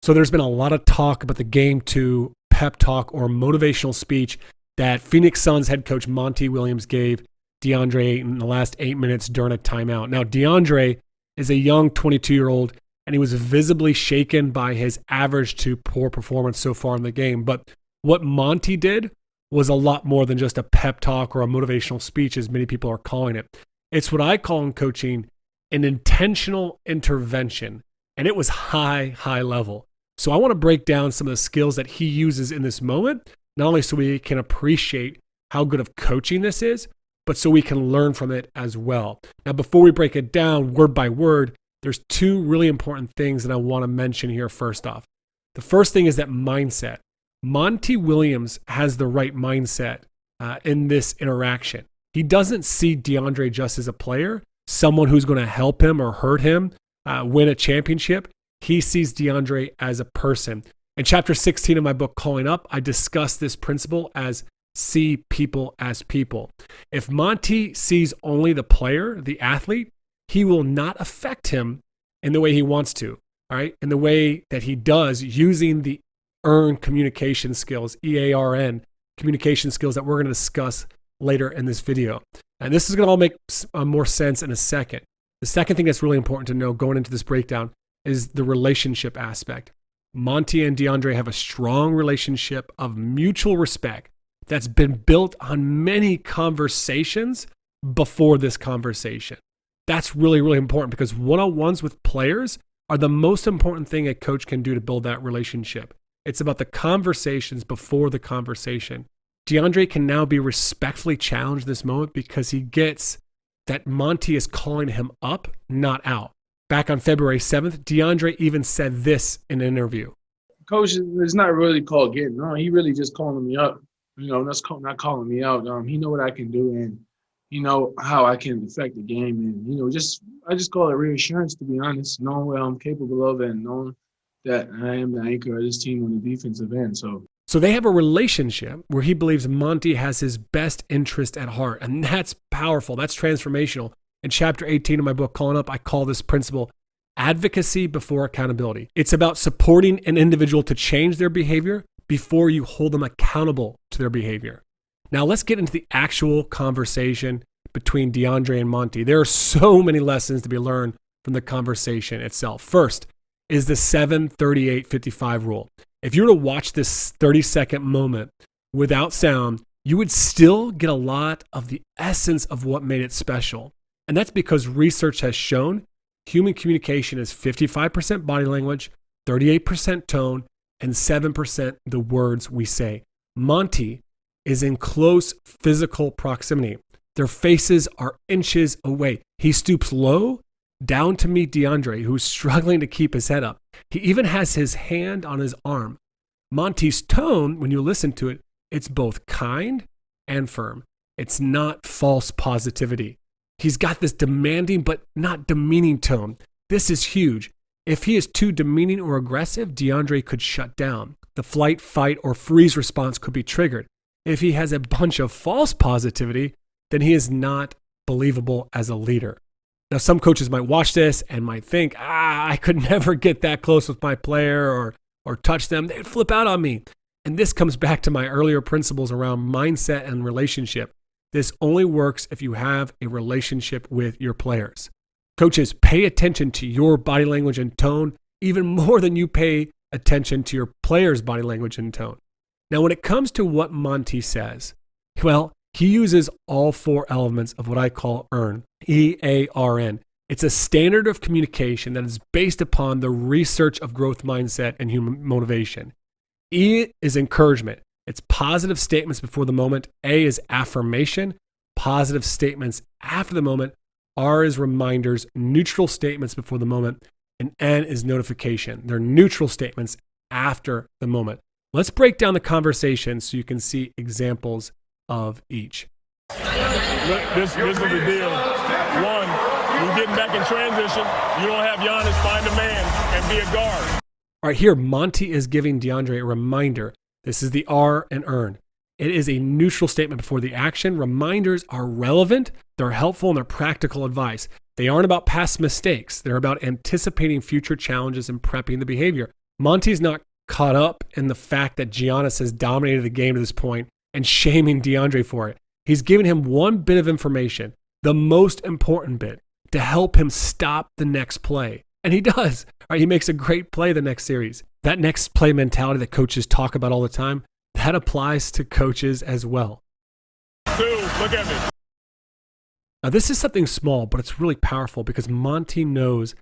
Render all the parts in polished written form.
So there's been a lot of talk about the game two pep talk or motivational speech that Phoenix Suns head coach Monty Williams gave Deandre in the last 8 minutes during a timeout. Now, Deandre is a young 22-year-old, and he was visibly shaken by his average to poor performance so far in the game. But what Monty did was a lot more than just a pep talk or a motivational speech, as many people are calling it. It's what I call in coaching an intentional intervention, and it was high level. So I want to break down some of the skills that he uses in this moment, not only so we can appreciate how good of coaching this is, but so we can learn from it as well. Now, before we break it down word by word, there's two really important things that I want to mention here first off. The first thing is that mindset. Monty Williams has the right mindset in this interaction. He doesn't see Deandre just as a player, someone who's going to help him or hurt him win a championship. He sees Deandre as a person. In chapter 16 of my book, Calling Up, I discuss this principle as see people as people. If Monty sees only the player, the athlete, he will not affect him in the way he wants to, all right? In the way that he does using the E.A.R.N communication skills, E.A.R.N communication skills that we're going to discuss later in this video. And this is going to all make more sense in a second. The second thing that's really important to know going into this breakdown is the relationship aspect. Monty and Deandre have a strong relationship of mutual respect that's been built on many conversations before this conversation. That's really important because one-on-ones with players are the most important thing a coach can do to build that relationship. It's about the conversations before the conversation. Deandre can now be respectfully challenged this moment because he gets that Monty is calling him up, not out. Back on February 7th, Deandre even said this in an interview. Coach is not really called getting on. He really just calling me up. That's not calling me out. He know what I can do and he know how I can affect the game. And, I just call it reassurance, to be honest, knowing what I'm capable of and knowing that I am the anchor of this team on the defensive end. So they have a relationship where he believes Monty has his best interest at heart. And that's powerful. That's transformational. In chapter 18 of my book, Calling Up, I call this principle advocacy before accountability. It's about supporting an individual to change their behavior before you hold them accountable to their behavior. Now let's get into the actual conversation between Deandre and Monty. There are so many lessons to be learned from the conversation itself. First is the 7:38:55 rule. If you were to watch this 30-second moment without sound, you would still get a lot of the essence of what made it special. And that's because research has shown human communication is 55% body language, 38% tone, and 7% the words we say. Monty is in close physical proximity. Their faces are inches away. He stoops low down to meet Deandre, who's struggling to keep his head up. He even has his hand on his arm. Monty's tone, when you listen to it, it's both kind and firm. It's not false positivity. He's got this demanding but not demeaning tone. This is huge. If he is too demeaning or aggressive, Deandre could shut down. The flight, fight, or freeze response could be triggered. If he has a bunch of false positivity, then he is not believable as a leader. Now, some coaches might watch this and might think, I could never get that close with my player or touch them. They'd flip out on me. And this comes back to my earlier principles around mindset and relationship. This only works if you have a relationship with your players. Coaches, pay attention to your body language and tone even more than you pay attention to your players' body language and tone. Now, when it comes to what Monty says, well, he uses all four elements of what I call E.A.R.N, E-A.R.N. It's a standard of communication that is based upon the research of growth mindset and human motivation. E is encouragement. It's positive statements before the moment. A is affirmation, positive statements after the moment. R is reminders, neutral statements before the moment. And N is notification. They're neutral statements after the moment. Let's break down the conversation so you can see examples of each. This is the deal. One, you're getting back in transition. You don't have Giannis, find a man and be a guard. All right, here, Monty is giving Deandre a reminder. This is the R and E.A.R.N. It is a neutral statement before the action. Reminders are relevant, they're helpful, and they're practical advice. They aren't about past mistakes. They're about anticipating future challenges and prepping the behavior. Monty's not caught up in the fact that Giannis has dominated the game to this point and shaming Deandre for it. He's given him one bit of information, the most important bit, to help him stop the next play. And he does. Right? He makes a great play the next series. That next play mentality that coaches talk about all the time, that applies to coaches as well. Look at me. Now, this is something small, but it's really powerful because Monty knows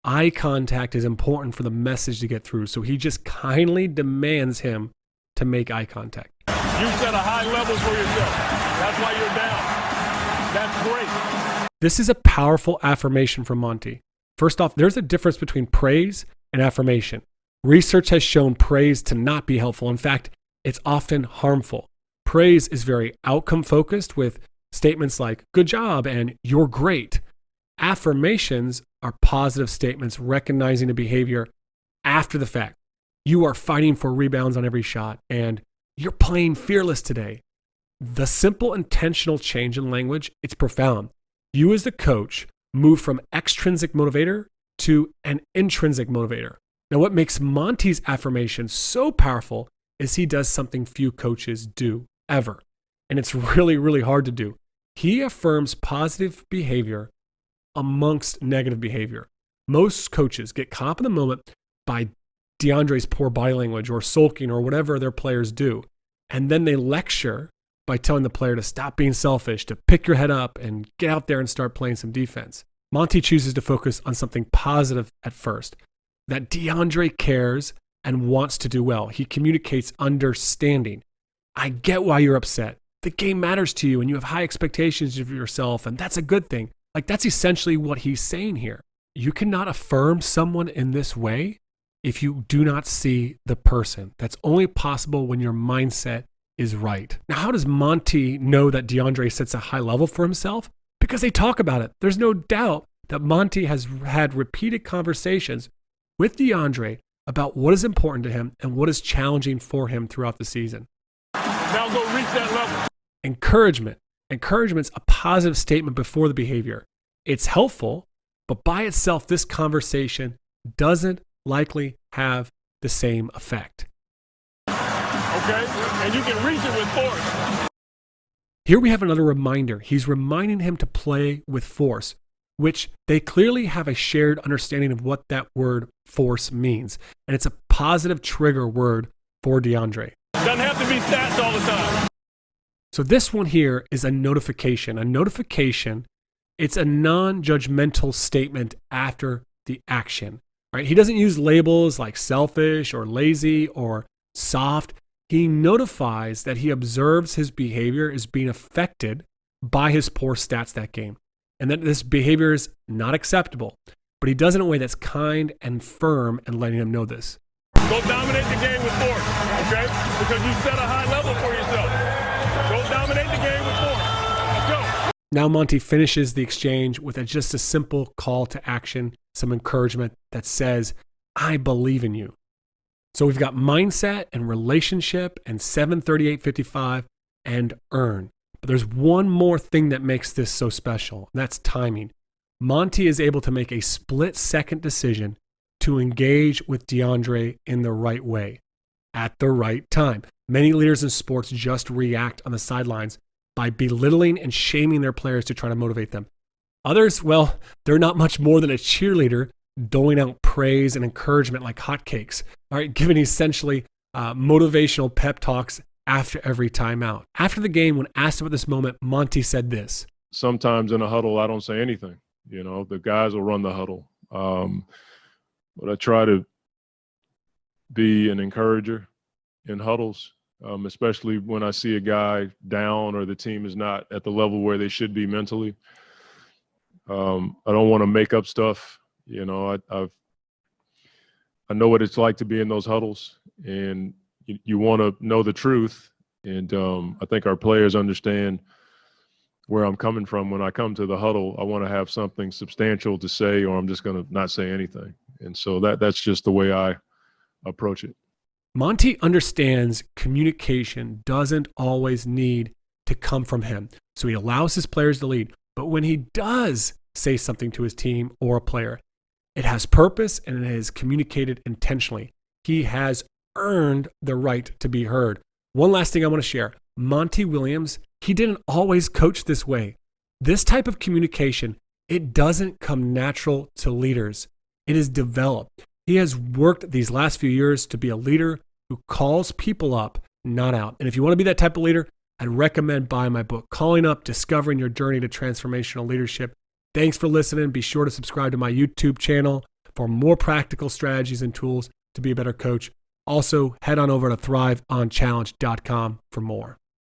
eye contact is important for the message to get through. So he just kindly demands him to make eye contact. You set a high level for yourself. That's why you're down. That's great. This is a powerful affirmation from Monty. First off, there's a difference between praise and affirmation. Research has shown praise to not be helpful. In fact, it's often harmful. Praise is very outcome focused with statements like, good job and you're great. Affirmations are positive statements recognizing a behavior after the fact. You are fighting for rebounds on every shot and you're playing fearless today. The simple intentional change in language, it's profound. You as the coach move from extrinsic motivator to an intrinsic motivator. Now, what makes Monty's affirmation so powerful is he does something few coaches do ever. And it's really, really hard to do. He affirms positive behavior amongst negative behavior. Most coaches get caught up in the moment by Deandre's poor body language or sulking or whatever their players do. And then they lecture by telling the player to stop being selfish, to pick your head up and get out there and start playing some defense. Monty chooses to focus on something positive at first, that Deandre cares and wants to do well. He communicates understanding. I get why you're upset. The game matters to you and you have high expectations of yourself, and that's a good thing. Like, that's essentially what he's saying here. You cannot affirm someone in this way if you do not see the person. That's only possible when your mindset is right. Now, how does Monty know that Deandre sets a high level for himself? Because they talk about it. There's no doubt that Monty has had repeated conversations with Deandre about what is important to him and what is challenging for him throughout the season. Now go reach that level. Encouragement. Encouragement's a positive statement before the behavior. It's helpful, but by itself, this conversation doesn't likely have the same effect. Okay? And you can reach it with force. Here we have another reminder. He's reminding him to play with force, which they clearly have a shared understanding of what that word force means. And it's a positive trigger word for Deandre. Doesn't have to be stats all the time. So this one here is a notification. A notification, it's a non-judgmental statement after the action. Right? He doesn't use labels like selfish or lazy or soft. He notifies that he observes his behavior is being affected by his poor stats that game, and that this behavior is not acceptable. But he does it in a way that's kind and firm and letting him know this. Go dominate the game with force, okay? Because you set a high level for yourself. Go dominate the game with force. Let's go. Now Monty finishes the exchange with just a simple call to action, some encouragement that says, I believe in you. So we've got mindset and relationship and 738-55 and earn. But there's one more thing that makes this so special, and that's timing. Monty is able to make a split-second decision to engage with Deandre in the right way, at the right time. Many leaders in sports just react on the sidelines by belittling and shaming their players to try to motivate them. Others, well, they're not much more than a cheerleader doling out praise and encouragement like hotcakes, all right, giving essentially motivational pep talks after every timeout. After the game, when asked about this moment, Monty said this. Sometimes in a huddle, I don't say anything. You know, the guys will run the huddle. But I try to be an encourager in huddles, especially when I see a guy down or the team is not at the level where they should be mentally. I don't want to make up stuff. You know, I know what it's like to be in those huddles, and you want to know the truth. And I think our players understand where I'm coming from. When I come to the huddle, I want to have something substantial to say, or I'm just going to not say anything. And so that's just the way I approach it. Monty understands communication doesn't always need to come from him. So he allows his players to lead. But when he does say something to his team or a player, it has purpose and it is communicated intentionally. He has earned the right to be heard. One last thing I want to share. Monty Williams, he didn't always coach this way. This type of communication, it doesn't come natural to leaders. It is developed. He has worked these last few years to be a leader who calls people up, not out. And if you want to be that type of leader, I'd recommend buying my book, Calling Up, Discovering Your Journey to Transformational Leadership. Thanks for listening. Be sure to subscribe to my YouTube channel for more practical strategies and tools to be a better coach. Also, head on over to thriveonchallenge.com for more.